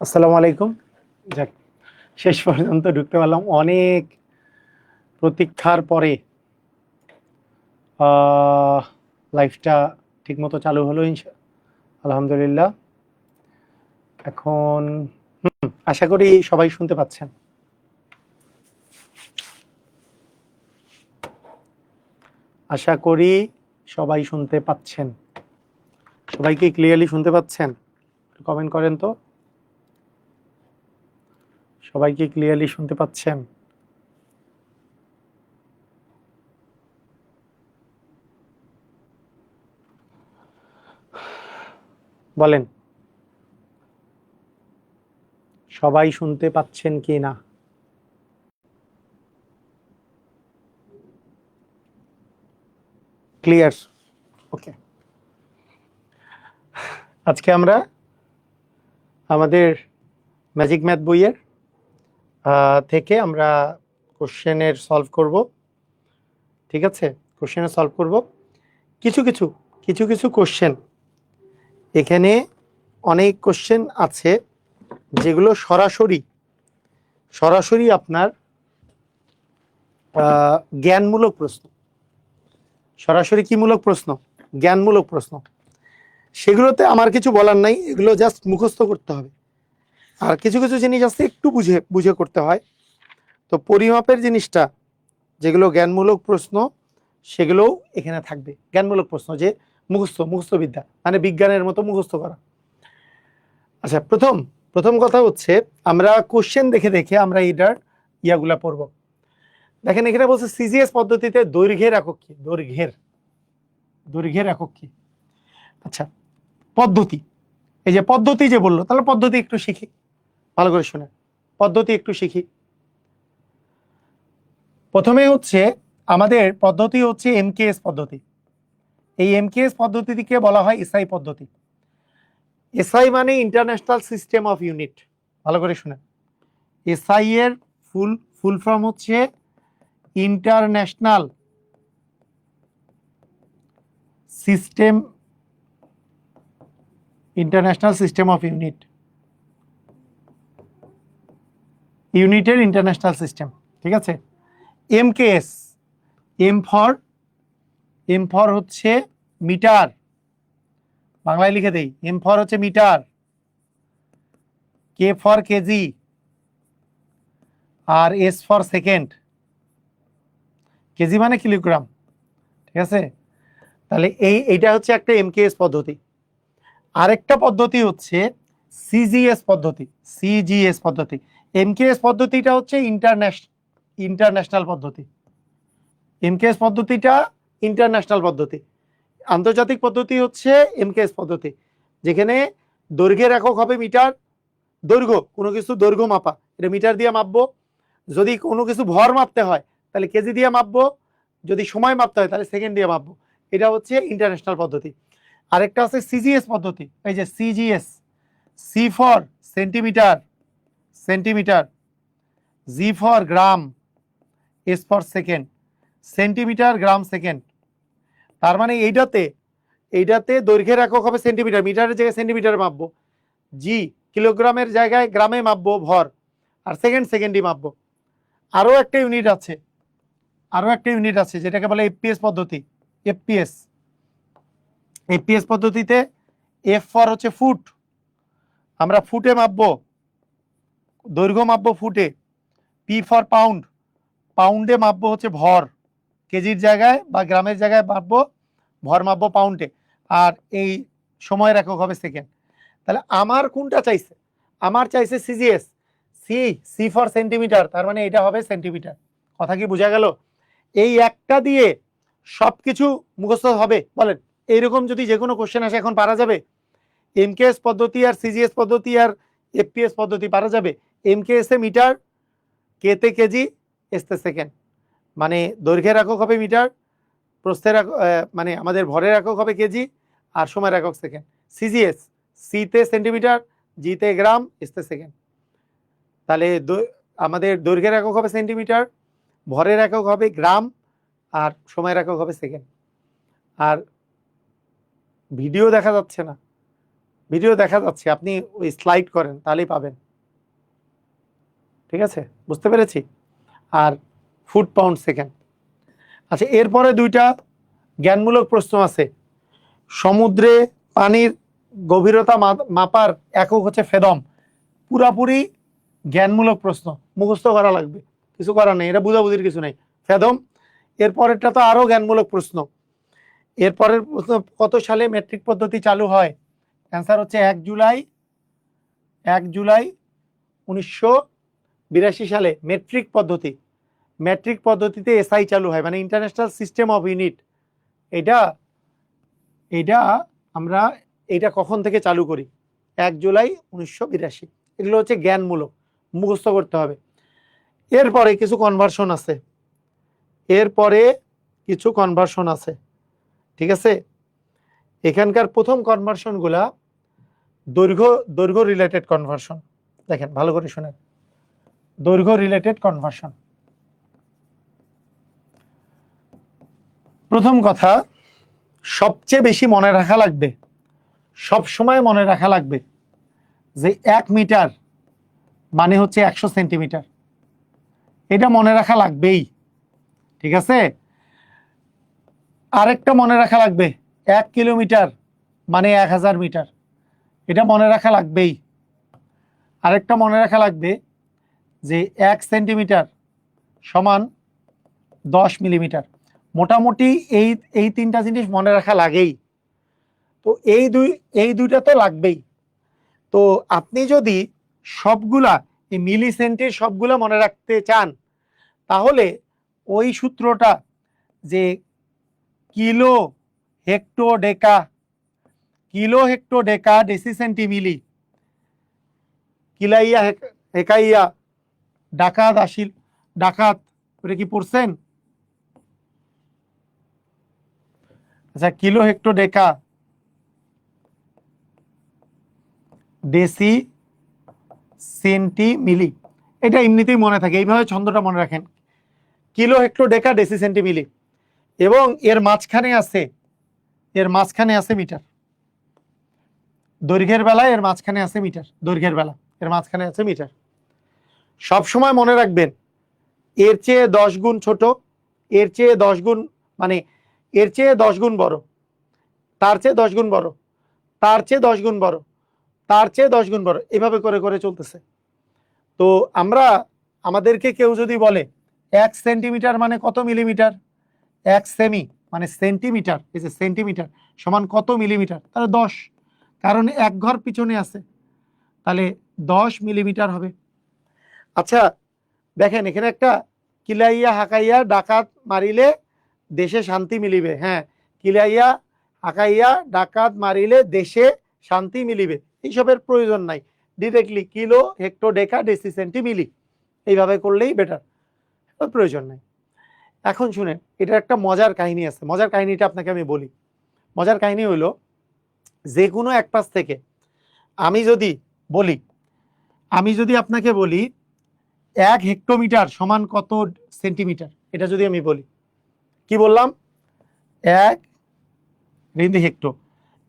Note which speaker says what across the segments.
Speaker 1: আসসালামু আলাইকুম। যাক, শেষ পর্যন্ত ঢুকতে পারলাম অনেক প্রতীক্ষার পরে। লাইফটা ঠিকমতো চালু হলো আলহামদুলিল্লাহ। এখন আশা করি সবাই শুনতে পাচ্ছেন। আশা করি সবাই শুনতে পাচ্ছেন। সবাই কি ক্লিয়ারলি শুনতে পাচ্ছেন? কমেন্ট করেন তো। সবাই কি ক্লিয়ারলি শুনতে পাচ্ছেন? বলেন, সবাই শুনতে পাচ্ছেন কি না? ক্লিয়ার? ওকে। আজকে আমরা আমাদের ম্যাজিক ম্যাথ বইয়ের থেকে আমরা কোশ্চেনের সলভ করব। ঠিক আছে, কোশ্চেনের সলভ করব। কিছু কিছু কিছু কিছু কোশ্চেন, এখানে অনেক কোশ্চেন আছে যেগুলো সরাসরি সরাসরি আপনার জ্ঞানমূলক প্রশ্ন। সরাসরি কি মূলক প্রশ্ন? জ্ঞানমূলক প্রশ্ন। সেগুলোতে আমার কিছু বলার নাই, এগুলো জাস্ট মুখস্থ করতে হবে। আর কিছু কিছু জিনিস আছে একটু বুঝে বুঝে করতে হয়। তো পরিমাপের জিনিসটা, যেগুলো জ্ঞানমূলক প্রশ্ন, সেগুলোও এখানে থাকবে। জ্ঞানমূলক প্রশ্ন যে মুখস্থ বিদ্যা, মানে বিজ্ঞানের মতো মুখস্থ করা। আচ্ছা, প্রথম কথা হচ্ছে আমরা কোশ্চেন দেখে দেখে আমরা এটার ইয়াগুলা পড়ব। দেখেন, এখানে বলছে সিজিএস পদ্ধতিতে দৈর্ঘ্যের একক কি? দৈর্ঘ্যের একক কি? আচ্ছা, পদ্ধতি। এই যে পদ্ধতি যে বললো, তাহলে পদ্ধতি একটু শিখি, ভালো করে শুনে। পদ্ধতি একটু শিখি। প্রথমে হচ্ছে আমাদের পদ্ধতি হচ্ছে এমকেএস পদ্ধতি। এই এমকেএস পদ্ধতিকে বলা হয় এসআই পদ্ধতি। এসআই মানে ইন্টারন্যাশনাল সিস্টেম অফ ইউনিট। ভালো করে শুনে, এসআই এর ফুল ফর্ম হচ্ছে ইন্টারন্যাশনাল সিস্টেম অফ ইউনিটের ইন্টারন্যাশনাল সিস্টেম। ঠিক আছে। এমকেএস, এম ফর হচ্ছে মিটার। বাংলায় লিখে দেই, এম ফর হচ্ছে মিটার, কে ফর কেজি, আর এস ফর সেকেন্ড। কেজি মানে কিলোগ্রাম। ঠিক আছে, তাহলে এইটা হচ্ছে একটা এমকেএস পদ্ধতি। আরেকটা পদ্ধতি হচ্ছে সিজিএস পদ্ধতি। এমকেএস পদ্ধতিটা হচ্ছে ইন্টারন্যাশনাল পদ্ধতি। এমকেএস পদ্ধতিটা ইন্টারন্যাশনাল পদ্ধতি। আন্তর্জাতিক পদ্ধতি হচ্ছে এমকেএস পদ্ধতি, যেখানে দৈর্ঘ্যের একক হবে মিটার। দৈর্ঘ্য, কোনো কিছু দৈর্ঘ্য মাপা, এটা মিটার দিয়ে মাপবো। যদি কোনো কিছু ভর মাপতে হয় তাহলে কেজি দিয়ে মাপবো। যদি সময় মাপতে হয় তাহলে সেকেন্ড দিয়ে মাপবো। এটা হচ্ছে ইন্টারন্যাশনাল পদ্ধতি। আরেকটা আছে সিজিএস পদ্ধতি। এই যে CGS, C for centimetre, G for gram, S for second. Centimetre, gram, second. তার মানে এইটাতে দৈর্ঘ্যের একক হবে সেন্টিমিটার, মিটারের জায়গায় সেন্টিমিটারে মাপবো। জি, কিলোগ্রামের জায়গায় গ্রামে মাপবো ভর। আর সেকেন্ডই মাপবো। আরো একটা ইউনিট আছে যেটাকে বলে এফপিএস পদ্ধতি। এফপিএস পদ্ধতিতে এফ ফর হচ্ছে ফুট, আমরা ফুটে মাপবো, দৈর্ঘ্য মাপবো ফুটে। পি ফর পাউন্ড, পাউন্ডে মাপবো হচ্ছে ভর। কেজির জায়গায় বা গ্রামের জায়গায় মাপবো, ভর মাপবো পাউন্ডে। আর এই সময়ের একক হবে সেকেন্ড। তাহলে আমার কোনটা চাইছে? আমার চাইছে সিজিএস। সি ফর সেন্টিমিটার, তার মানে এটা হবে সেন্টিমিটার। কথা কি বোঝা গেল? এই একটা দিয়ে সবকিছু মুখস্থ হবে? বলেন, এইরকম যদি যে কোনো কোশ্চেন আসে এখন পারা যাবে? এমকেএস পদ্ধতি আর সিজিএস পদ্ধতি আর এফপিএস পদ্ধতি পারা যাবে। এমকেএস এ মিটার, কেতে কেজি, এসতে সেকেন্ড। মানে দৈর্ঘ্যের একক হবে মিটার, প্রস্থের মানে আমাদের ভরের একক হবে কেজি, আর সময়ের একক সেকেন্ড। সিজিএস, সিতে সেন্টিমিটার, জিতে গ্রাম, এসতে সেকেন্ড। তাহলে আমাদের দৈর্ঘ্যের একক হবে সেন্টিমিটার, ভরের একক হবে গ্রাম, আর সময়ের একক হবে সেকেন্ড। আর ভিডিও দেখা যাচ্ছে না, ভিডিও দেখা যাচ্ছে, আপনি ওই স্লাইড করেন তাহলেই পাবেন। ঠিক আছে, বুঝতে পেরেছি। আর ফুট পাউন্ড সেকেন্ড। আচ্ছা, এরপরে দুইটা জ্ঞানমূলক প্রশ্ন আছে। সমুদ্রে পানির গভীরতা মাপার একক হচ্ছে ফেদম। পুরাপুরি জ্ঞানমূলক প্রশ্ন, মুখস্থ করা লাগবে, কিছু করার নেই, এটা বুঝাবুঝির কিছু নেই। ফেদম। এরপরেরটা তো আরো জ্ঞানমূলক প্রশ্ন। এরপরের প্রশ্ন, কত সালে মেট্রিক পদ্ধতি চালু হয়? অ্যান্সার হচ্ছে 1 জুলাই 1982 সালে মেট্রিক পদ্ধতি। মেট্রিক পদ্ধতিতে এসআই চালু হয়, মানে ইন্টারন্যাশনাল সিস্টেম অফ ইউনিট। এটা এটা আমরা এটা কখন থেকে চালু করি? 1 জুলাই 1982। এগুলো হচ্ছে জ্ঞানমূলক, মুখস্থ করতে হবে। এরপরে কিছু কনভার্সন আছে, ঠিক আছে। এখানকার প্রথম কনভার্সন গুলা দৈর্ঘ্য রিলেটেড কনভার্সন। দেখেন ভালো করে শুনেন, দৈর্ঘ্য রিলেটেড কনভার্সন। প্রথম কথা, সবচেয়ে বেশি মনে রাখা লাগবে, সব সময় মনে রাখা লাগবে যে 1 মিটার মানে হচ্ছে 100 সেন্টিমিটার। এটা মনে রাখা লাগবেই, ঠিক আছে। আরেকটা মনে রাখা লাগবে, 1 কিলোমিটার মানে 1000 মিটার। এটা মনে রাখা লাগবেই। আরেকটা মনে রাখা লাগবে যে 1 সেন্টিমিটার সমান 10 মিলিমিটার। মোটামুটি এই তিনটা জিনিস মনে রাখা লাগেই। তো এই দুইটা তো লাগবেই। তো আপনি যদি সবগুলা এই মিলি সেন্টের সবগুলা মনে রাখতে চান, তাহলে ওই সূত্রটা যে কিলো হেক্টো ডেকা ডেসি সেন্টিমিলি, কিলাইয়া হেকাইয়া ডাকাত আসিল ডাকাত, ওটা কি পড়ছেন? আচ্ছা, কিলো হেক্টো ডেকা ডেসি সেন্টিমিলি, এটা এমনিতেই মনে থাকে, এইভাবে ছন্দটা মনে রাখেন, কিলো হেক্টো ডেকা ডেসি সেন্টিমিলি। এবং এর মাঝখানে আছে মিটার। দৈর্ঘ্যের বেলায় এর মাঝখানে আছে মিটার, দৈর্ঘ্যের বেলা এর মাঝখানে আছে মিটার। সব সময় মনে রাখবেন, এর চেয়ে 10 গুণ ছোট, এর চেয়ে 10 গুণ, মানে এর চেয়ে 10 গুণ বড়, তার চেয়ে 10 গুণ বড়, তার চেয়ে 10 গুণ বড়, তার চেয়ে 10 গুণ বড়, এভাবে করে করে চলতেছে। তো আমাদেরকে কেউ যদি বলে 1 সেন্টিমিটার মানে কত মিলিমিটার, 1 সেমি মানে সেন্টিমিটার, এই যে সেন্টিমিটার সমান কত মিলিমিটার, তাহলে 10, কারণ 1 ঘর পিছনে আছে, তাহলে 10 মিলিমিটার হবে। আচ্ছা দেখেন, এখানে একটা কিলাইয়া হাকাইয়া ডাকাত মারিলে দেশে শান্তি মিলিবে। হ্যাঁ, কিলাইয়া হাকাইয়া ডাকাত মারিলে দেশে শান্তি মিলিবে, এইসবের প্রয়োজন নাই। ডিরেক্টলি কিলো হেক্টো ডেকা ডেসি সেন্টি মিলি, এইভাবে করলেই বেটার, প্রয়োজন নাই। এখন শুনেন, এটার একটা মজার কাহিনী আছে। মজার কাহিনীটা আপনাকে আমি বলি। মজার কাহিনী হইলো, যে কোনো এক পাশ থেকে আমি যদি আপনাকে বলি 1 হেক্টোমিটার সমান কত সেন্টিমিটার, এটা যদি আমি বলি, কি বললাম? 1 হেক্টো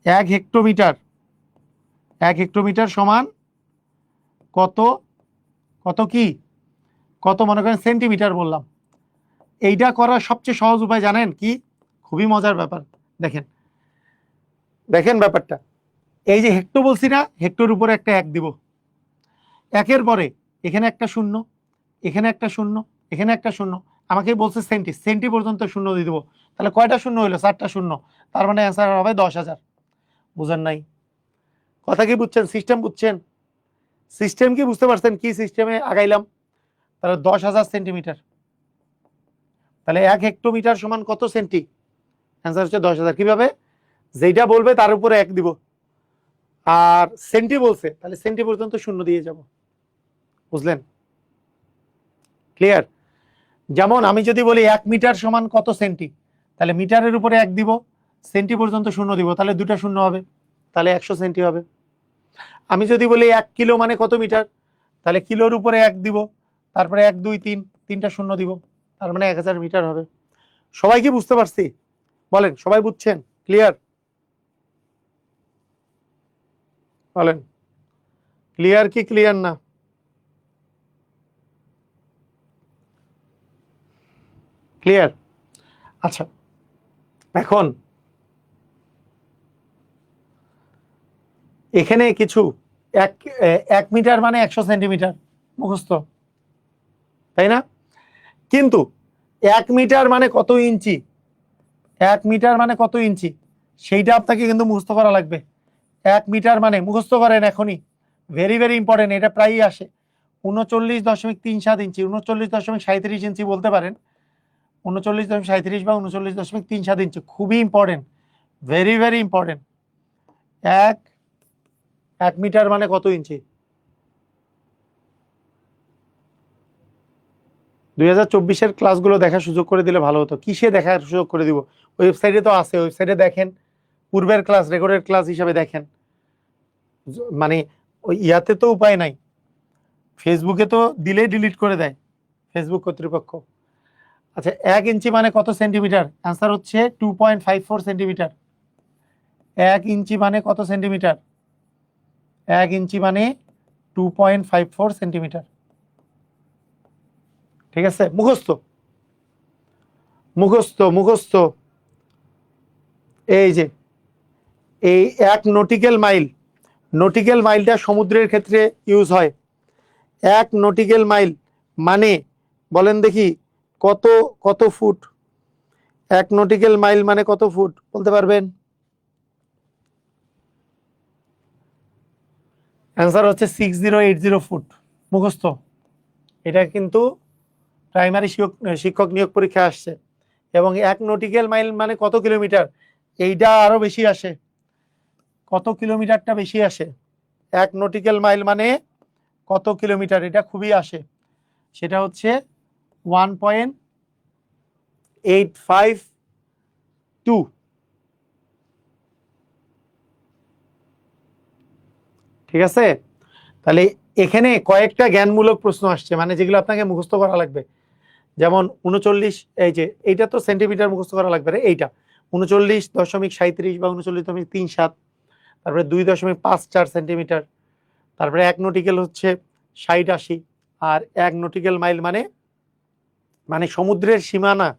Speaker 1: 1 হেক্টোমিটার 1 হেক্টোমিটার সমান কত, কত মনে করেন সেন্টিমিটার বললাম। এইটা করার সবচেয়ে সহজ উপায় জানেন কি? খুবই মজার ব্যাপার। দেখেন ব্যাপারটা, এই যে হেক্টো বলছি না, হেক্টোর উপরে একটা 1 দিব, 1-এর পরে এখানে একটা শূন্য, এখানে একটা শূন্য, এখানে একটা শূন্য, আমাকে বলছে সেন্টি পর্যন্ত শূন্য দিয়ে দেবো। তাহলে কয়টা শূন্য হইলো? 4টা শূন্য, তার মানে অ্যান্সার হবে 10,000। বুঝেন নাই? কথা কি বুঝছেন? সিস্টেম বুঝছেন? সিস্টেম কি বুঝতে পারছেন? কি সিস্টেমে আগাইলাম? তাহলে 10,000 সেন্টিমিটার, তাহলে 1 হেক্টোমিটার সমান কত সেন্টি? অ্যান্সার হচ্ছে 10,000। কিভাবে? যেটা বলবে তার উপরে 1 দিব, আর সেন্টি বলছে তাহলে সেন্টি পর্যন্ত শূন্য দিয়ে যাব। বুঝলেন? ক্লিয়ার? যেমন আমি যদি বলি 1 মিটার সমান কত সেন্টি, তাহলে মিটারের উপরে 1 দিব, সেন্টি পর্যন্ত শূন্য দিব, তাহলে 2টা শূন্য হবে, তাহলে 100 সেন্টি হবে। আমি যদি বলি 1 কিলো মানে কত মিটার, তাহলে কিলোর উপরে 1 দিব, তারপরে 1 2 3, 3টা শূন্য দিব, তার মানে 1000 মিটার হবে। সবাই কি বুঝতে পারছি? বলেন, সবাই বুঝছেন? ক্লিয়ার? বলেন ক্লিয়ার কি ক্লিয়ার না? ক্লিয়ার? আচ্ছা, এখন এখানে কিছু এক 1 মিটার মানে 100 সেন্টিমিটার মুখস্থ, তাই না? কিন্তু 1 মিটার মানে কত ইঞ্চি, 1 মিটার মানে কত ইঞ্চি সেইটা আপনাকে কিন্তু মুখস্থ করা লাগবে। 1 মিটার মানে মুখস্থ করেন এখনই, ভেরি ভেরি ইম্পর্টেন্ট, এটা প্রায়ই আসে। 39.37 ইঞ্চি, 39.37 ইঞ্চি বলতে পারেন, 39.37 বা 39.37 ইঞ্চি, খুবই important, very very important. 1 metre মানে কত ইঞ্চি? 2024-এর ক্লাসগুলো দেখার সুযোগ করে দিলে ভালো হতো। কিসে দেখার সুযোগ করে দিব? ওয়েবসাইটে তো আছে, ওয়েবসাইটে দেখেন, পূর্বের ক্লাস রেকর্ডেড ক্লাস হিসাবে দেখেন। মানে ওই ইয়াতে তো উপায় নাই, ফেসবুকে তো দিলেই ডিলিট করে দেয় ফেসবুক কর্তৃপক্ষ। আচ্ছা, 1 ইঞ্চি মানে কত সেন্টিমিটার? অ্যান্সার হচ্ছে 2.54 সেন্টিমিটার। 1 ইঞ্চি মানে কত সেন্টিমিটার? 1 ইঞ্চি মানে 2.54 সেন্টিমিটার। ঠিক আছে, মুখস্থ মুখস্থ মুখস্থ। এই যে এই 1 নটিক্যাল মাইল, নটিক্যাল মাইলটা সমুদ্রের ক্ষেত্রে ইউজ হয়। 1 নটিক্যাল মাইল মানে বলেন দেখি কত কত ফুট? 1 নটিক্যাল মাইল মানে কত ফুট বলতে পারবেন? অ্যান্সার হচ্ছে 6080 ফুট। মুখস্থ, এটা কিন্তু প্রাইমারি শিক্ষক নিয়োগ পরীক্ষা আসছে। এবং 1 নটিক্যাল মাইল মানে কত কিলোমিটার? এইটা আরো বেশি আসে, কত কিলোমিটারটা বেশি আসে। 1 নটিক্যাল মাইল মানে কত কিলোমিটার, এটা খুবই আসে, সেটা হচ্ছে 1.852। ঠিক আছে, তাহলে এখানে কয়েকটা জ্ঞানমূলক প্রশ্ন আসছে, মানে যেগুলো আপনাকে মুখস্থ করা লাগবে। যেমন 39, এই যে এইটা তো সেন্টিমিটার মুখস্থ করা লাগবে রে, এইটা 39.37 বা 39.37, তারপরে 2.54 সেন্টিমিটার, তারপরে 1 নটিক্যাল হচ্ছে 60-80, আর 1 নটিক্যাল মাইল মানে মানে সমুদ্রের সীমানা,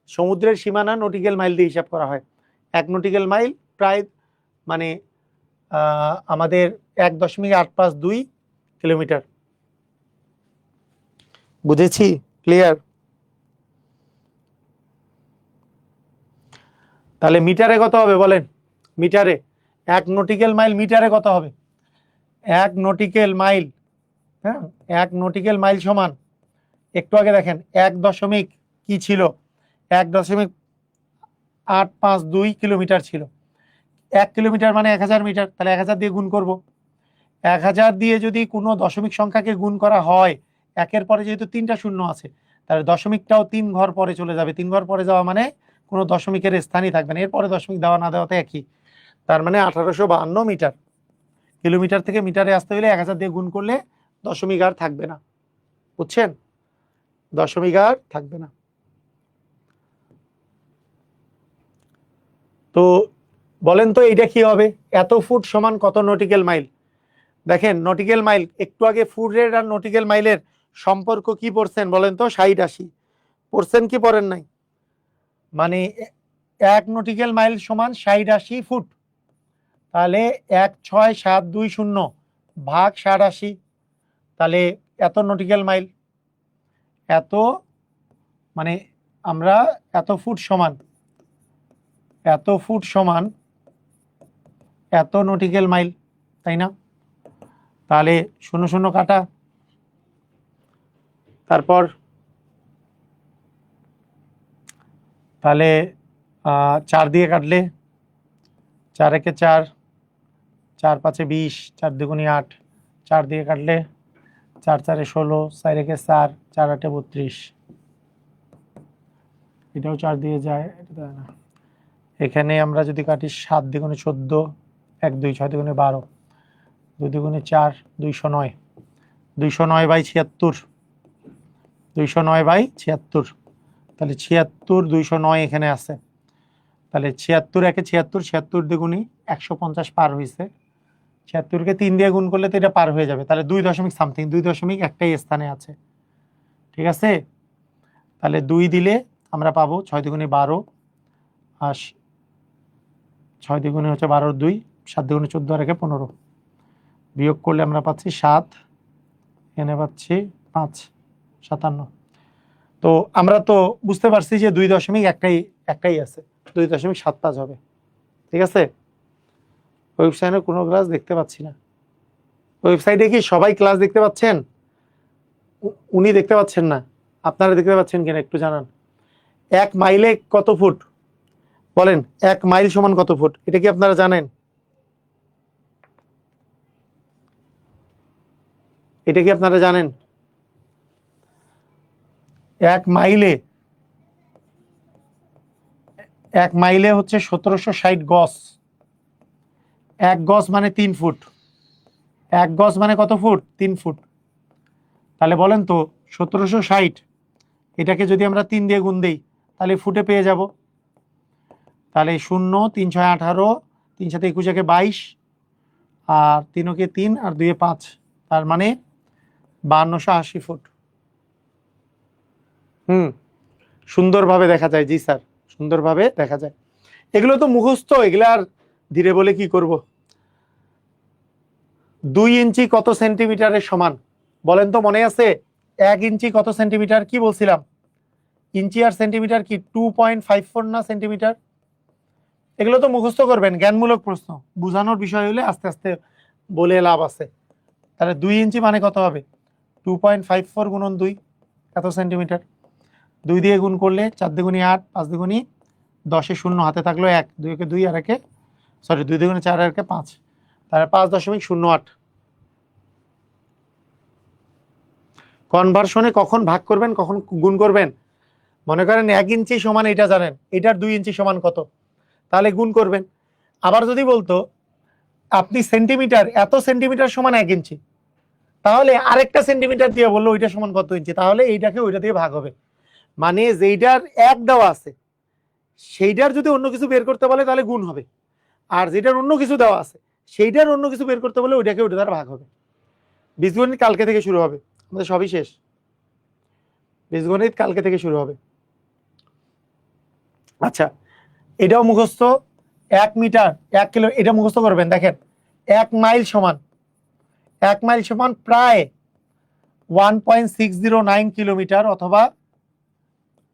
Speaker 1: সমুদ্রের সীমানা নটিক্যাল মাইল দিয়ে হিসাব করা হয়। 1 নটিক্যাল মাইল প্রায় মানে আমাদের 1.852 কিলোমিটার। বুঝেছি? ক্লিয়ার? তাহলে মিটারে কত হবে বলেন? মিটারে 1 নটিক্যাল মাইল মিটারে কত হবে? 1 নটিক্যাল মাইল, হ্যাঁ, 1 নটিক্যাল মাইল সমান, একটু আগে দেখেন 1 দশমিক কি ছিল, 1.852 কিলোমিটার ছিল। 1 কিলোমিটার মানে 1000 মিটার, তাহলে 1000 দিয়ে গুণ করব। 1000 দিয়ে যদি কোনো দশমিক সংখ্যাকে গুণ করা হয়, একের পরে যেহেতু 3টা শূন্য আছে, তাহলে দশমিকটাও 3 ঘর পরে চলে যাবে। 3 ঘর পরে যাওয়া মানে কোনো দশমিকের স্থানই থাকবে না, এরপরে দশমিক দেওয়া না দেওয়াতে একই। তার মানে 1852 মিটার। কিলোমিটার থেকে মিটারে আসতে হলে 1000 দিয়ে গুণ করলে দশমিক আর থাকবে না, বুঝছেন? দশমিক আর থাকবে না। তো বলেন তো এইটা কি হবে? এত ফুট সমান কত নটিক্যাল মাইল? দেখেন নটিক্যাল মাইল, একটু আগে ফুট রেট আর নটিক্যাল মাইলের সম্পর্ক কি পড়ছেন বলেন তো? 60-80 পড়ছেন কি পড়েন নাই? মানে 1 নটিক্যাল মাইল সমান 60-80 ফুট। তাহলে 16720 ভাগ 60-80, তাহলে এত নটিক্যাল মাইল, এত মানে আমরা এত ফুট সমান, এত ফুট সমান এত নটিক্যাল মাইল, তাই না? তাহলে 0 0 কাটা, তারপর তাহলে 4 দিয়ে কাটলে 4 একে 4, 4 5 20, 4 2 8, 4 দিয়ে কাটলে 4 4 16, 4 একে 4, 4 8 32, এটাও 4 দিয়ে যায়, এটা দেয় না। এখানে আমরা যদি কাটি 7 2 14, 1 2, 6 2 12, 2 2 4, 209, 209/76, 209/76, তাহলে 76 209 এখানে আছে। তাহলে 76 একে 76, 76 2 150 পার হয়েছে, 76কে 3 দিয়ে গুণ করলে তো এটা পার হয়ে যাবে, তাহলে 2 দশমিক সামথিং, 2 দশমিক একটাই স্থানে আছে। ঠিক আছে, তাহলে 2 দিলে আমরা পাবো 6 দুগুণে 12, আর 6 দুগুণে হচ্ছে 12 2, 7 দুগুণে 14 আর একে 15, বিয়োগ করলে আমরা পাচ্ছি 7, এনে পাচ্ছি 5, 57। তো আমরা তো বুঝতে পারছি যে 2 দশমিক একটাই আছে, 2.75 হবে। ঠিক আছে, ওয়েবসাইটে কোনো ক্লাস দেখতে পাচ্ছি না। ওয়েবসাইটে কি সবাই ক্লাস দেখতে পাচ্ছেন? উনি দেখতে পাচ্ছেন না, আপনারা দেখতে পাচ্ছেন কিনা একটু জানান। 1 মাইলে কত ফুট বলেন? 1 মাইল সমান কত ফুট, এটা কি আপনারা জানেন? এটা কি আপনারা জানেন? 1 মাইলে হচ্ছে 1760 গজ। 1 গজ মানে 3 ফুট। 1 গজ মানে কত ফুট? 3 ফুট। তাহলে বলেন তো 1760, এটাকে যদি আমরা 3 দিয়ে গুণ দেই তাহলে ফুটে পেয়ে যাব। তাহলে 0, 3 6 18, 3 7 21 একে 22, আর 3 কে 3 আর 2 এ 5, তার মানে 5280 ফুট। সুন্দরভাবে দেখা যায়। জি স্যার, সুন্দরভাবে দেখা যায়। এগুলো তো মুখস্থ, এগুলো আর ধীরে বলে কি করব। 2 ইঞ্চি কত সেন্টিমিটারের সমান বলেন তো, মনে আছে? 1 ইঞ্চি কত সেন্টিমিটার, কি বলছিলাম? ইঞ্চি আর সেন্টিমিটার কি 2.54 না সেন্টিমিটার? এগুলো তো মুখস্থ করবেন, জ্ঞানমূলক প্রশ্ন, বোঝানোর বিষয় হলে আস্তে আস্তে বলে লাভ আছে। তাহলে 2 ইঞ্চি মানে কত হবে? 2.54 গুণন 2, এত সেন্টিমিটার। 2 দিয়ে গুণ করলে 4 দুগুণি 8, 5 দুগুণি 10, 0 হাতে থাকলো 1, 2 একে 2 আর একে 2 দুগুণে 4 আর একে 5, তাহলে 5.08। কনভার্সনে কখন ভাগ করবেন, কখন গুণ করবেন? মনে করেন 1 ইঞ্চি সমান, এটা জানেন, এটার 2 ইঞ্চি সমান কত, তাহলে গুণ করবেন। আবার যদি বলতো আপনি সেন্টিমিটার, এত সেন্টিমিটার সমান 1 ইঞ্চি, তাহলে আরেকটা সেন্টিমিটার দিয়ে বললো ওইটা সমান কত ইঞ্চি, তাহলে এইটাকে ওইটা দিয়ে ভাগ হবে। মানে যেইটার 1 দেওয়া আছে সেইটার যদি অন্য কিছু বের করতে বলে তাহলে গুণ হবে, আর যেটার অন্য কিছু দেওয়া আছে সেইটার অন্য কিছু বের করতে বলে ওইটাকে ওইটা দ্বারা ভাগ হবে। বীজগণিত কালকে থেকে শুরু হবে, আমাদের সবই শেষ। বীজগণিত কালকে থেকে শুরু হবে। আচ্ছা, এটাও মুখস্থ। 1 মিটার 1 কিলো, এটা মুখস্থ করবেন। দেখেন 1 মাইল সমান, 1 মাইল সমান প্রায় 1.609 কিলোমিটার অথবা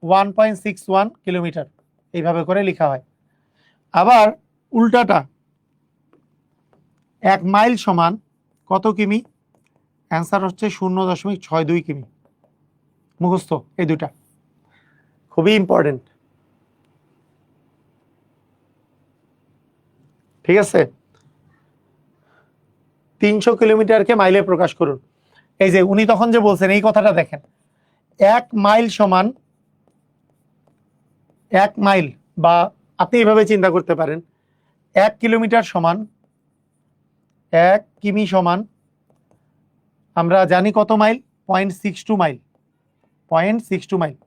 Speaker 1: 1.61 কিলোমিটার, এইভাবে করে লেখা হয়। আবার উল্টাটা, 1 মাইল সমান কত কিমি? অ্যান্সার হচ্ছে 0.62 কিমি। মুখস্থ এই দুটা, খুবই ইম্পর্টেন্ট। ঠিক আছে, 300 কিলোমিটারকে মাইলে প্রকাশ করুন। এই যে উনি তখন যে বলছেন এই কথাটা দেখেন, 1 মাইল সমান, 1 মাইল, বা আপনি এইভাবে চিন্তা করতে পারেন, 1 কিলোমিটার সমান, 1 কিমি সমান, আমরা জানি কত মাইল? 0.62 mile, 0.62 mile.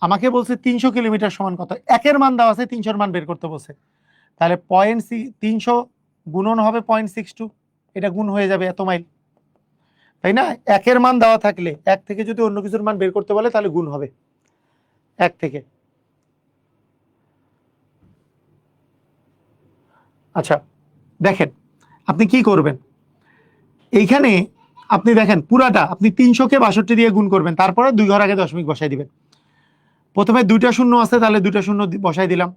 Speaker 1: আমাকে বলছে 300 কিলোমিটার সমান কত, একের মান দেওয়া আছে, 300-র মান বের করতে বলছে। তাহলে 300 গুণন হবে 0.62, এটা গুণ হয়ে যাবে এত মাইল, তাই না? একের মান দেওয়া থাকলে 1 থেকে যদি অন্য কিছুর মান বের করতে বলে তাহলে গুণ হবে 1 থেকে। আচ্ছা দেখেন, আপনি কি করবেন এইখানে, আপনি দেখেন পুরাটা আপনি 300-কে 62 দিয়ে গুণ করবেন, তারপরে 2 ঘর আগে দশমিক বসাই দিবেন। প্রথমে 2টা শূন্য আছে, তাহলে 2টা শূন্য বসাই দিলাম।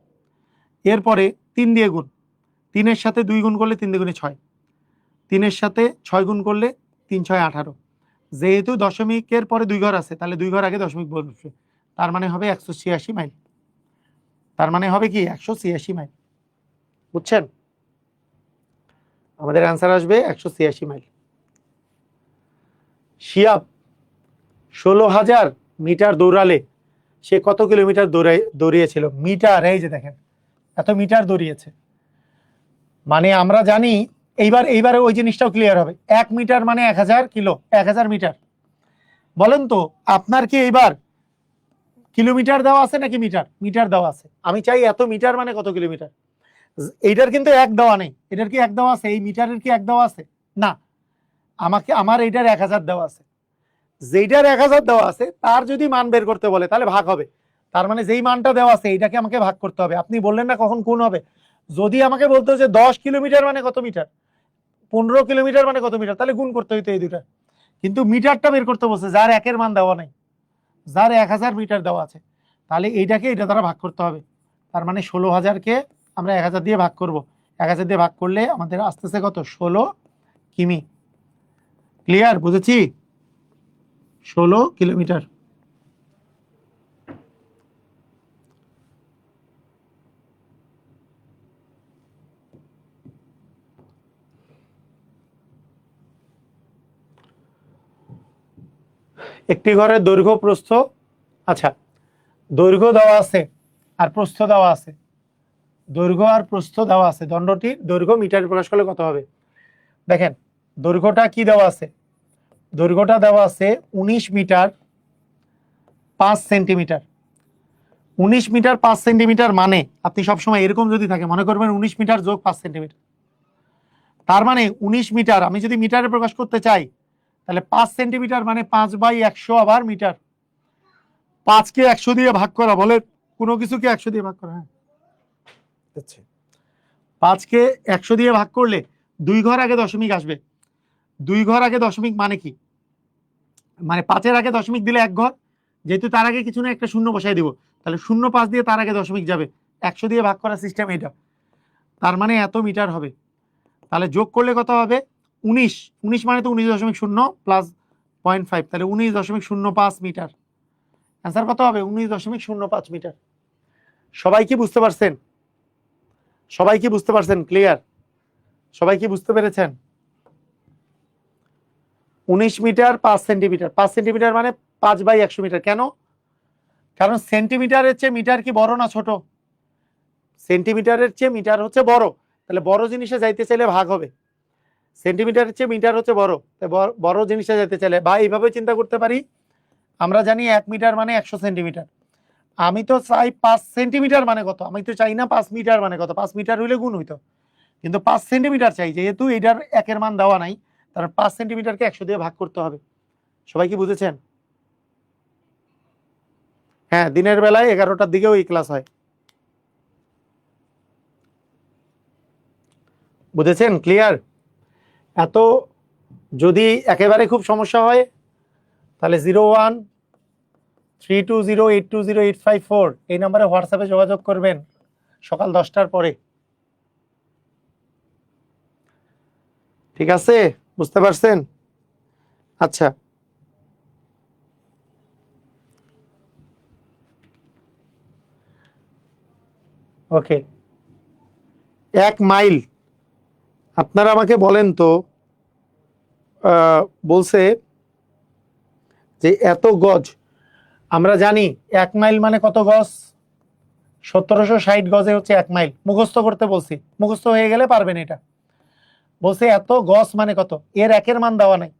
Speaker 1: এরপরে 3 দিয়ে গুণ, 3-এর সাথে 2 গুণ করলে 3 দুগুণে 6, 3-এর সাথে 6 গুণ করলে 3 6 18। যেহেতু দশমিকের পরে 2 ঘর আছে, তাহলে 2 ঘর আগে দশমিক বসবে, তার মানে হবে 186 মাইল। তার মানে হবে কি 186 মাইল। বুঝছেন? আমাদের অ্যান্সার আসবে 186 মাইল। শিয়াব 16,000 মিটার দৌড়ালে সে কত কিলোমিটার দৌড়িয়েছিল? মিটার, এই যে দেখেন এত মিটার দৌড়িয়েছে। মানে আমরা জানি, এইবারে ওই জিনিসটাও ক্লিয়ার হবে। 1 মিটার মানে 1000 কিলো, 1000 মিটার। বলেন তো আপনার কি এইবার কিলোমিটার দেওয়া আছে নাকি মিটার? মিটার দেওয়া আছে। আমি চাই এত মিটার মানে কত কিলোমিটার। এইটার কিন্তু এক দেওয়া নেই, এটার কি এক দেওয়া আছে? এই মিটারের কি এক দেওয়া আছে? না, আমাকে আমার এইটার 1000 দেওয়া আছে। যেইটার 1000 দেওয়া আছে তার যদি মান বের করতে বলে তাহলে ভাগ হবে। তার মানে যেই মানটা দেওয়া আছে এইটাকে আমাকে ভাগ করতে হবে। আপনি বললেন না কখন কোন হবে? যদি আমাকে বলতো যে 10 কিলোমিটার মানে কত মিটার, 15 কিলোমিটার মানে কত মিটার, তাহলে গুণ করতে হইতো এই দুটা। কিন্তু মিটারটা বের করতে বলছে যার একের মান দেওয়া নাই, যার 1000 মিটার দেওয়া আছে, তাহলে এইটাকে এটা দ্বারা ভাগ করতে হবে। তার মানে 16,000-কে আমরা 1000 দিয়ে ভাগ করব। 1000 দিয়ে ভাগ করলে আমাদের আসতেছে কত? 16 কিমি। ক্লিয়ার? বুঝেছি? 16 কিলোমিটার। একটি ঘরের দৈর্ঘ্য প্রস্থ, আচ্ছা দৈর্ঘ্য দেওয়া আছে আর প্রস্থ দেওয়া আছে, দৈর্ঘ্য আর প্রস্থ দেওয়া আছে, দণ্ডটির দৈর্ঘ্য মিটারে প্রকাশ করলে কত হবে? দেখেন দৈর্ঘ্যটা কি দেওয়া আছে, দৈর্ঘ্যটা দেওয়া আছে 19 মিটার 5 সেন্টিমিটার। 19 মিটার 5 সেন্টিমিটার মানে আপনি সবসময় এরকম যদি থাকে মনে করবেন 19 মিটার যোগ 5 সেন্টিমিটার, তার মানে 19 মিটার আমি যদি মিটারে প্রকাশ করতে চাই তাহলে 5 সেন্টিমিটার মানে 5/100 আবার মিটার। 5কে 100 দিয়ে ভাগ করা, বলে কোনো কিছুকে 100 দিয়ে ভাগ করা, হ্যাঁ 5কে 100 দিয়ে ভাগ করলে 2 ঘর আগে দশমিক আসবে। 2 ঘর আগে দশমিক মানে কি? মানে 5-এর আগে দশমিক দিলে 1 ঘর, যেহেতু তার আগে কিছু না একটা শূন্য বসাই দিব, তাহলে 0.5 দিয়ে তার আগে দশমিক যাবে, 100 দিয়ে ভাগ করার সিস্টেম এটা। তার মানে এত মিটার হবে। তাহলে যোগ করলে কত হবে? 19, 19 মানে তো 19.0 প্লাস 0.5, তাহলে 19.05 মিটার। অ্যান্সার কত হবে? 19.05 মিটার। সবাই কি বুঝতে পারছেন? সবাই কি বুঝতে পারছেন? ক্লিয়ার? সবাই কি বুঝতে পেরেছেন? 19 মিটার 5 সেন্টিমিটার, 5 সেন্টিমিটার মানে 5/100 মিটার। কেন? কারণ সেন্টিমিটারের চেয়ে মিটার কি বড় না ছোট? সেন্টিমিটারের চেয়ে মিটার হচ্ছে বড়, তাহলে বড় জিনিসে যাইতে চাইলে ভাগ হবে। সেন্টিমিটারের চেয়ে মিটার হচ্ছে বড়, বড় জিনিসে যাইতে চাইলে, বা এইভাবে চিন্তা করতে পারি, আমরা জানি 1 মিটার মানে 100 সেন্টিমিটার। আমি তো চাই 5 সেন্টিমিটার মানে কত, আমি তো চাই না 5 মিটার মানে কত, 5 মিটার হইলে গুণ হইতো, কিন্তু 5 সেন্টিমিটার চাই। যেহেতু এটার একের মান দেওয়া নাই, তার 5 সেন্টিমিটারকে 100 দিয়ে ভাগ করতে হবে। সবাই কি বুঝেছেন? হ্যাঁ, দিনের বেলায় 11টার দিকেও এই ক্লাস হয়। বুঝেছেন? ক্লিয়ার? এত যদি একেবারে খুব সমস্যা হয় তাহলে 0132082085 এই নম্বরে হোয়াটসঅ্যাপে যোগাযোগ করবেন সকাল 10টার পরে। ঠিক আছে? বুঝতে পারছেন? আচ্ছা, ওকে। 1 মাইল, আপনারা আমাকে বলেন তো, বলছে যে এত গজ, আমরা জানি 1 মাইল মানে কত গজ? 1760 গজে হচ্ছে 1 মাইল। মুখস্থ করতে বলছি, মুখস্থ হয়ে গেলে পারবেন এটা। বলছে এত গজ মানে কত, এর একের মান দেওয়া নাই,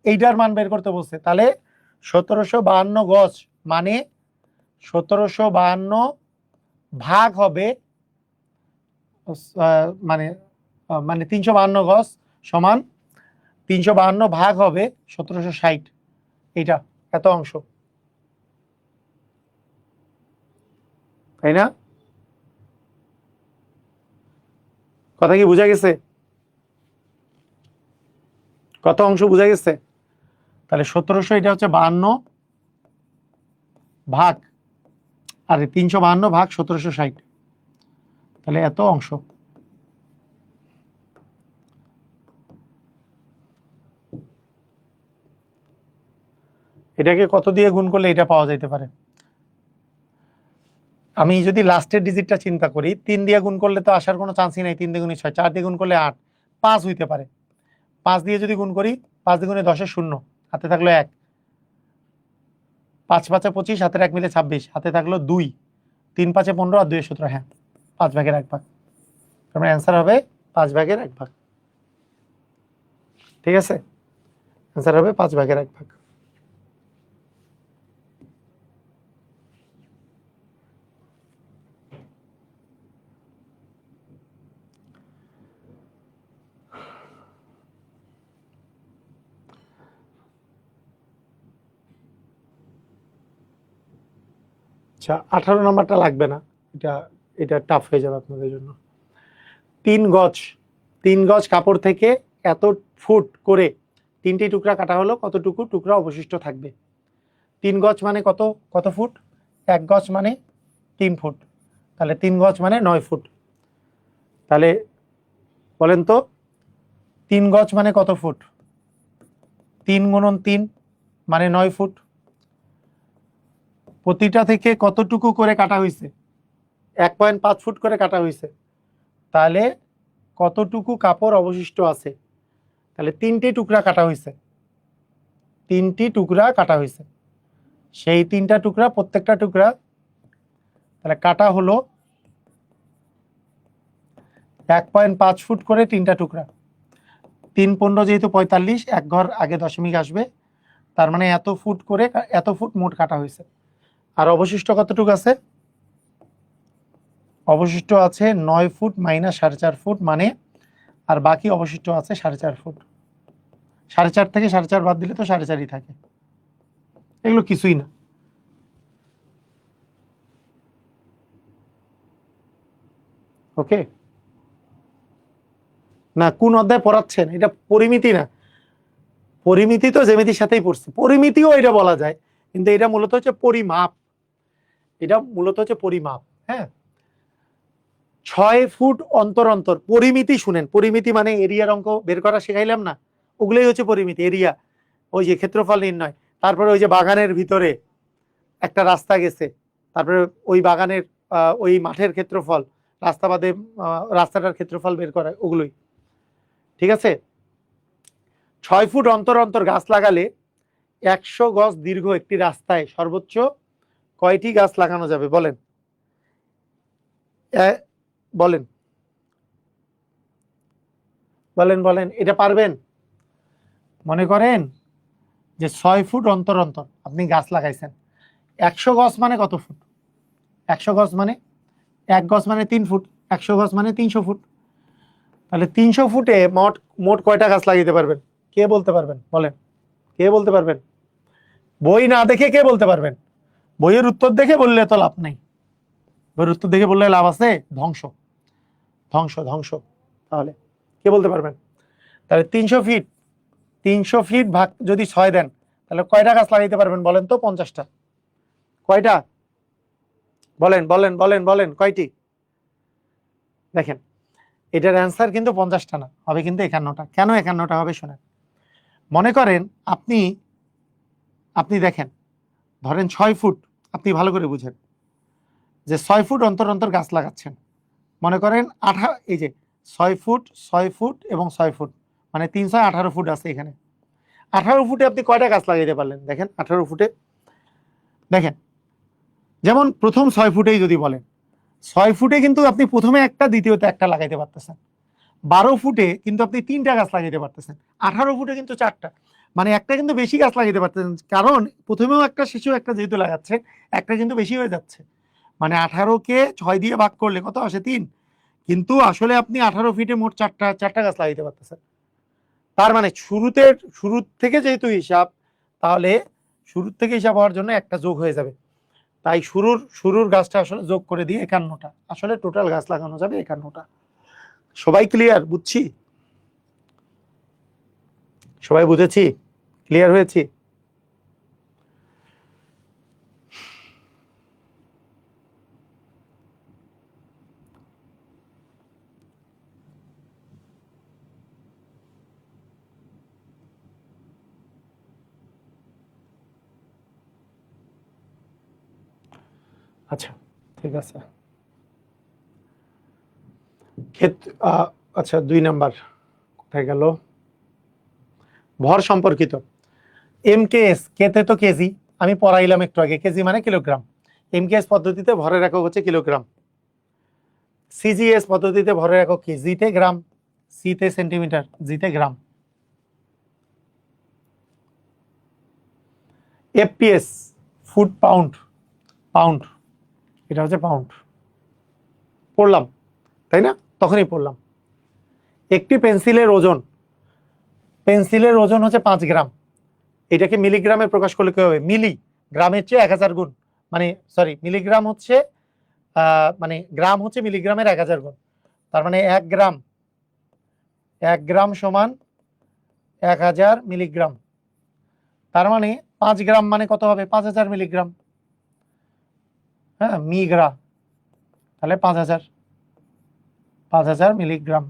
Speaker 1: এইটার মান বের করতে বলছে। তাহলে 1752 গজ মানে 1752 ভাগ হবে মানে মানে 352 গজ সমান 352 ভাগ হবে 1760, এইটা এত অংশ, তাই না? কথা কি বোঝা গেছে? কত অংশ বোঝা গেছে? তাহলে 1700 এটা হচ্ছে 52 ভাগ, আর 352 ভাগ 1760, তাহলে এত অংশ। এটাকে কত দিয়ে গুণ করলে এটা পাওয়া যাইতে পারে? আমি যদি লাস্টের ডিজিটটা চিন্তা করি, 3 দিয়ে গুণ করলে তো আসার কোনো চান্সই নাই, 3 দ্বিগুণে 6, 4 দিয়ে গুণ করলে 8, 5 হইতে পারে। 5 দিয়ে যদি গুণ করি, 5 দ্বিগুণে 10-এর 0, হাতে থাকলো 1, 5 5 25, হাতের 1 মিলে 26, হাতে থাকলো 2, 3 5 15 আর 2 17, হ্যাঁ 5/1 ভাগ। তার অ্যান্সার হবে 5/1 ভাগ। ঠিক আছে? অ্যান্সার হবে 5/1 ভাগ। আচ্ছা 18 নাম্বারটা লাগবে না, এটা এটা টাফ হয়ে যাবে আপনাদের জন্য। 3 গজ কাপড় থেকে এত ফুট করে 3টি টুকরা কাটা হলো, কতটুকু টুকরা অবশিষ্ট থাকবে? 3 গজ মানে কত কত ফুট? 1 গজ মানে 3 ফুট, তাহলে 3 গজ মানে 9 ফুট। তাহলে বলেন তো 3 গজ মানে কত ফুট? 3 গুণন 3 মানে 9 ফুট। প্রতিটা থেকে কতটুকু করে কাটা হয়েছে? 1.5 ফুট করে কাটা হয়েছে। তাহলে কতটুকু কাপড় অবশিষ্ট আছে? তাহলে 3টি টুকরা কাটা হয়েছে, 3টি টুকরা কাটা হয়েছে, সেই 3টা টুকরা, প্রত্যেকটা টুকরা তাহলে কাটা হলো 1.5 ফুট করে 3টা টুকরা। 3 15 যেহেতু 45, এক ঘর আগে দশমিক আসবে, তার মানে এত ফুট করে, এত ফুট মোট কাটা হয়েছে। আর অবশিষ্ট কতটুকু আছে? অবশিষ্ট আছে 9 ফুট মাইনাস 4.5 ফুট, মানে আর বাকি অবশিষ্ট আছে 4.5 ফুট। 4.5 থেকে 4.5 বাদ দিলে তো 4.5ই থাকে, এগুলো কিছুই না। ওকে না, কোন অধ্যায় পড়াচ্ছেন? এটা পরিমিতি না, পরিমিতি তো জ্যামিতির সাথেই পড়ছে, পরিমিতিও এটা বলা যায়, কিন্তু এটা মূলত হচ্ছে পরিমাপ, এটা মূলত হচ্ছে পরিমাপ। হ্যাঁ, 6 ফুট অন্তর অন্তর পরিমিতি শুনেন, পরিমিতি মানে এরিয়ার অঙ্ক বের করা শেখাইলাম না, ওগুলোই হচ্ছে পরিমিতি, এরিয়া, ওই যে ক্ষেত্রফল নির্ণয়। তারপরে ওই যে বাগানের ভিতরে একটা রাস্তা গেছে, তারপরে ওই বাগানের ওই মাঠের ক্ষেত্রফল, রাস্তা বাদে রাস্তাটার ক্ষেত্রফল বের করা, ওগুলোই। ঠিক আছে, 6 ফুট অন্তর অন্তর গাছ লাগালে 100 গজ দীর্ঘ একটি রাস্তায় সর্বোচ্চ কয়টি গাছ লাগানো যাবে? বলেন বলেন বলেন বলেন, এটা পারবেন? মনে করেন যে 6 ফুট অন্তর অন্তর আপনি গাছ লাগাইছেন, 100 গজ মানে কত ফুট? 100 গজ মানে 1 গজ মানে 3 ফুট, 100 গজ মানে 300 ফুট। তাহলে 300 ফুটে মোট মোট কয়টা গাছ লাগাইতে পারবেন? কে বলতে পারবেন? বলেন, কে বলতে পারবেন? বই না দেখে কে বলতে পারবেন? বইয়ের উত্তর দেখে বললে তো লাভ নেই, বইয়ের উত্তর দেখে বললে লাভ আছে? ধ্বংস, ধ্বংস, ধ্বংস। তাহলে কে বলতে পারবেন? তাহলে 300 ফিট, 300 ফিট ভাগ যদি 6 দেন, তাহলে কয়টা গাছ লাগাইতে পারবেন বলেন তো? 50টা। কয়টা? বলেন বলেন বলেন বলেন, কয়টি? দেখেন, এটার অ্যান্সার কিন্তু 50টা না, হবে কিন্তু 51টা। কেন 51টা হবে শোনেন। মনে করেন আপনি আপনি দেখেন, ধরেন 6 ফুট, আপনি ভালো করে বুঝেন যে 6 ফুট অন্তর অন্তর গাছ লাগাচ্ছেন। মনে করেন এই যে 6 ফুট, 6 ফুট এবং 6 ফুট, মানে 3 6 18 ফুট আছে এখানে। 18 ফুটে আপনি কয়টা গাছ লাগাইতে পারলেন? দেখেন 18 ফুটে, দেখেন যেমন প্রথম 6 ফুটেই যদি বলেন, 6 ফুটে কিন্তু আপনি প্রথমে একটা, দ্বিতীয়তে একটা লাগাইতে পারতেছেন। 12 ফুটে কিন্তু আপনি 3টা গাছ লাগাইতে পারতেছেন। 18 ফুটে কিন্তু 4টা, মানে একটা কিন্তু বেশি গাছ লাগাইতে পারতেছেন, কারণ প্রথমেও একটা, শেষেও একটা যেহেতু লাগাচ্ছে, একটা কিন্তু বেশি হয়ে যাচ্ছে। মানে 18কে 6 দিয়ে ভাগ করলে কত আসে? 3। কিন্তু আসলে আপনি 18 ফিটে মোট চারটা গাছ লাগাইতে পারতেছেন। তার মানে শুরু থেকে যেহেতু হিসাব, তাহলে শুরুর থেকে হিসাব হওয়ার জন্য একটা যোগ হয়ে যাবে। তাই শুরুর গাছটা আসলে যোগ করে দিয়ে 51টা, আসলে টোটাল গাছ লাগানো যাবে 51টা। সবাই ক্লিয়ার? বুঝছি? সবাই বুঝেছি? ক্লিয়ার হয়েছি? আচ্ছা ঠিক আছে। আচ্ছা 2 নাম্বার কোথায় গেল? ভর সম্পর্কিত। এমকেএস, কেতে তো কেজি, আমি পড়াইলাম একটু আগে, কেজি মানে কিলোগ্রাম। এমকেএস পদ্ধতিতে ভরের একক হচ্ছে কিলোগ্রাম। সিজিএস পদ্ধতিতে ভরের একক কি? জিতে গ্রাম, সিতে সেন্টিমিটার, জিতে গ্রাম। এফপিএস ফুট পাউন্ড, পাউন্ড, এটা হচ্ছে পাউন্ড। পড়লাম তাই না? তখনই পড়লাম। একটি পেন্সিলের ওজন, পেন্সিলের ওজন হচ্ছে 5 গ্রাম, এটাকে মিলিগ্রামে প্রকাশ করলে কি হবে? মিলি গ্রামের চেয়ে 1000 গুণ, মানে সরি মিলিগ্রাম হচ্ছে মানে গ্রাম হচ্ছে মিলিগ্রামের 1000 গুণ। তার মানে 1 গ্রাম সমান 1000 মিলিগ্রাম। তার মানে 5 গ্রাম মানে কত হবে? 5000 মিলিগ্রাম। হ্যাঁ, মিগ্রা, তাহলে 5000 মিলিগ্রাম।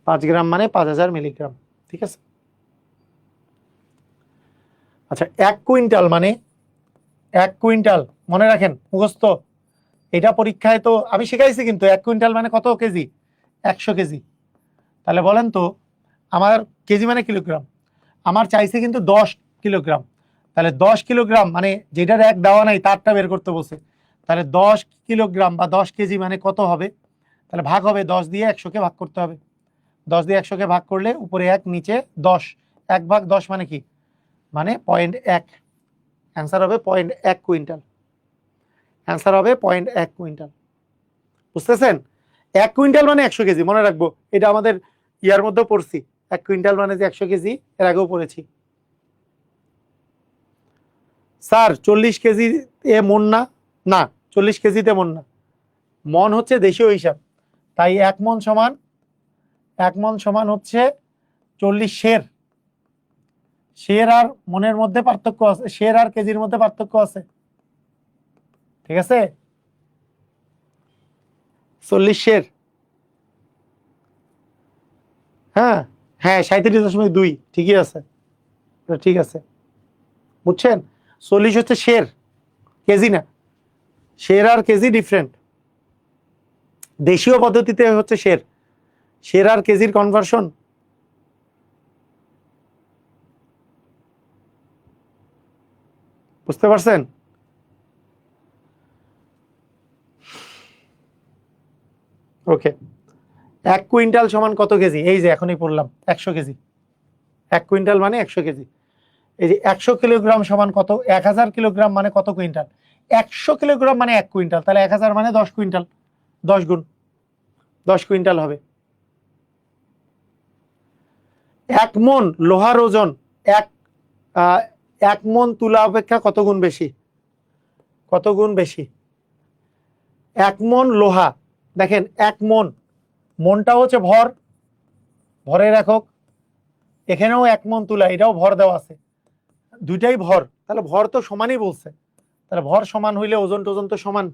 Speaker 1: 5 গ্রাম মানে 5000 মিলিগ্রাম। ঠিক আছে। আচ্ছা, 1 কুইন্টাল মানে 1 কুইন্টাল মনে রাখেন, মুখস্থ। এটা পরীক্ষায় তো আমি শিখাইছি, কিন্তু 1 কুইন্টাল মানে কত কেজি? 100 কেজি। তাহলে বলেন তো, আমার কেজি মানে কিলোগ্রাম, আমার চাইছে কিন্তু 10 কিলোগ্রাম। তাহলে 10 কিলোগ্রাম মানে যেটার এক দেওয়া নাই তারটা বের করতে বলছে। তাহলে 10 কিলোগ্রাম বা 10 কেজি মানে কত হবে? তাহলে ভাগ হবে 10 দিয়ে 100-কে ভাগ করতে হবে। 10 দিয়ে 100-কে ভাগ করলে উপরে 1 নিচে 10, 1/10 মানে কি? মানে 0.1। অ্যান্সার হবে 0.1 কুইন্টাল। অ্যান্সার হবে 0.1 কুইন্টাল। বুঝতেছেন? 1 কুইন্টাল মানে 100 কেজি, মনে রাখবো। এটা আমাদের ইয়ার মধ্যে পড়ছি। 1 কুইন্টাল মানে যে 100 কেজি, এর আগেও পড়েছি। স্যার 40 কেজি এ মন না? না, 40 কেজিতে মন না, মন হচ্ছে দেশীয় হিসাব। তাই 1 মন সমান হচ্ছে 40 শের। শের আর মনের মধ্যে পার্থক্য আছে, শের আর কেজির মধ্যে পার্থক্য আছে। ঠিক আছে, 40 শের। হ্যাঁ হ্যাঁ, 37.2, ঠিকই আছে, ঠিক আছে। বুঝছেন? 40 হচ্ছে শের, কেজি না। শের আর কেজি ডিফারেন্ট। দেশীয় পদ্ধতিতে হচ্ছে শের, শের আর কেজির কনভার্সন। বুঝতে পারছেন? ওকে। 1 কুইন্টাল সমান কত কেজি? এই যে এখনই পড়লাম, 100 কেজি। 1 কুইন্টাল মানে 100 কেজি। এই যে 100 কিলোগ্রাম সমান কত? 1000 কিলোগ্রাম মানে কত কুইন্টাল? 100 কিলোগ্রাম মানে 1 কুইন্টাল, তাহলে 1000 মানে 10 কুইন্টাল। 10 গুণ 10 কুইন্টাল হবে। 1 মন লোহার ওজন 1 মন তুলা অপেক্ষা কত গুণ বেশি? কত গুণ বেশি? 1 মন লোহা, দেখেন 1 মন, মনটা হচ্ছে ভর, ভরের একক। এখানেও 1 মন তুলা, এটাও ভর দেওয়া আছে, দুইটাই ভর। তাহলে ভর তো সমানই বলছে, তাহলে ভর সমান হইলে ওজন টোজন তো সমান।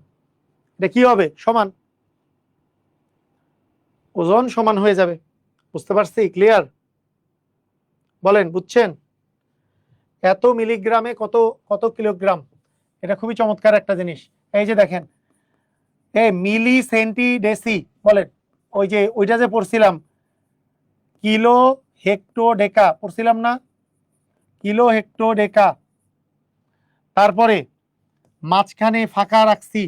Speaker 1: এটা কি হবে? সমান। ওজন সমান হয়ে যাবে। বুঝতে পারছি? ক্লিয়ার? বলেন, বুঝছেন? এত মিলিগ্রামে কত কত কিলোগ্রাম, এটা খুবই চমৎকার একটা জিনিস। এই যে দেখেন, এই মিলি সেন্টি ডেসি, বলেন ওই যে ওইটা যে পড়ছিলাম, কিলো হেক্টো ডেকা পড়ছিলাম না? কিলো হেক্টো ডেকা। তারপরে মাঝখানে ফাঁকা রাখছি,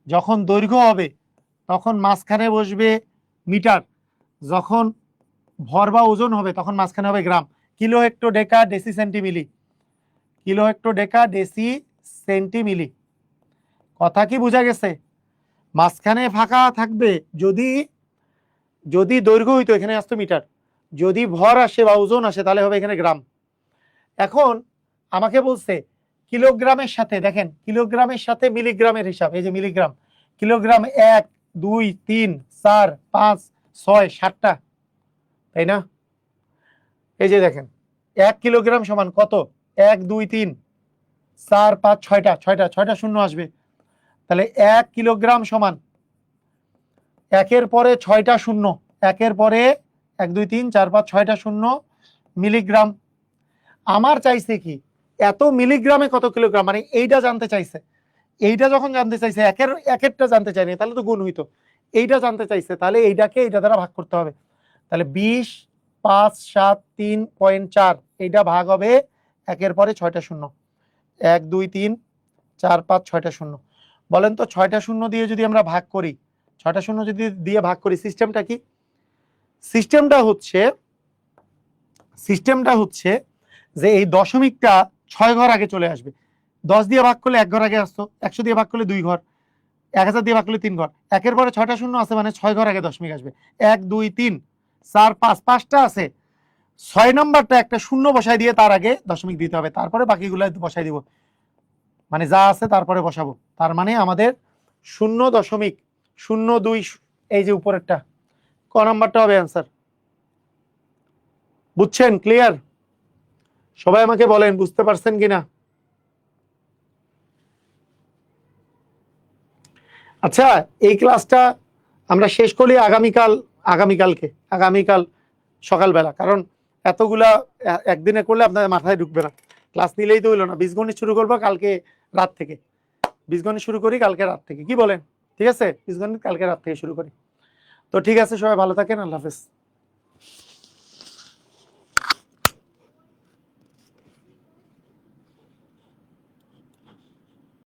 Speaker 1: যখন দৈর্ঘ্য হবে তখন মাঝখানে বসবে মিটার, যখন ভর বা ওজন হবে তখন মাঝখানে হবে গ্রাম। কিলো হেক্টো ডেকা ডেসি সেন্টিমিলি, কিলো হেক্টো ডেকা ডেসি সেন্টিমিলি। কথা কি বোঝা গেছে? মাঝখানে ফাঁকা থাকবে, যদি যদি দৈর্ঘ্য হইতো এখানে আসতো মিটার, যদি ভর আসে বা ওজন আসে তাহলে হবে এখানে গ্রাম। এখন আমাকে বলছে কিলোগ্রামের সাথে, দেখেন কিলোগ্রামের সাথে মিলিগ্রামের হিসাব। এই যে মিলিগ্রাম, কিলোগ্রাম 1 2 3 4 5 6 7টা, তাই না? এই যে দেখেন 1 কিলোগ্রাম সমান কত? 1 2 3 4 5 6টা, 6টা শূন্য আসবে। তাহলে 1 কিলোগ্রাম সমান, একের পরে 6টা শূন্য, একের পরে 1 2 3 4 5 6টা শূন্য, মিলিগ্রাম। আমার চাইছে কি এত মিলিগ্রামে কত কিলোগ্রাম, মানে এইটা জানতে চাইছে। এইটা যখন জানতে চাইছে, একেরটা জানতে চাইনি, তাহলে তো গুণ হইতো। এইটা জানতে চাইছে, তাহলে এইটাকে এইটা দ্বারা ভাগ করতে হবে। তাহলে 20 5 7 3.4, এইটা ভাগ হবে একের পরে 6টা শূন্য, 1 2 3 4 5 6টা শূন্য। বলেন তো 6টা শূন্য দিয়ে যদি আমরা ভাগ করি, 6টা শূন্য যদি দিয়ে ভাগ করি, সিস্টেমটা কি? সিস্টেমটা হচ্ছে যে এই দশমিকটা 6 ঘর আগে চলে আসবে। 10 দিয়ে ভাগ করলে 1 ঘর আগে আসতো, 100 দিয়ে ভাগ করলে 2 ঘর, 1000 দিয়ে ভাগ করলে 3 ঘর। একের পরে 6টা শূন্য আছে মানে 6 ঘর আগে দশমিক আসবে। 1 2 3 4 5, 5টা আছে, 6 নাম্বারটা একটা শূন্য বসাই দিয়ে তার আগে দশমিক দিতে হবে, তারপরে বাকিগুলো বসাই দিব, মানে যা আছে তারপরে বসাবো। তার মানে আমাদের 0.02, এই যে উপরেরটা, ক নাম্বারটা হবে অ্যান্সার। বুঝছেন? ক্লিয়ার? সবাই আমাকে বলেন বুঝতে পারছেন কিনা। আচ্ছা, এই ক্লাসটা আমরা শেষ করি আগামীকাল সকালবেলা, কারণ এতগুলা একদিনে করলে আপনাদের মাথায় ঢুকবে না। ক্লাস নিলেই তো হইলো না, বীজগণিত শুরু করবো কালকে রাত থেকে, বীজগণিত শুরু করি কালকে রাত থেকে, কি বলেন? ঠিক আছে, বীজগণিত কালকে রাত থেকে শুরু করি। তো ঠিক আছে, সবাই ভালো থাকেন, আল্লাহ হাফেজ।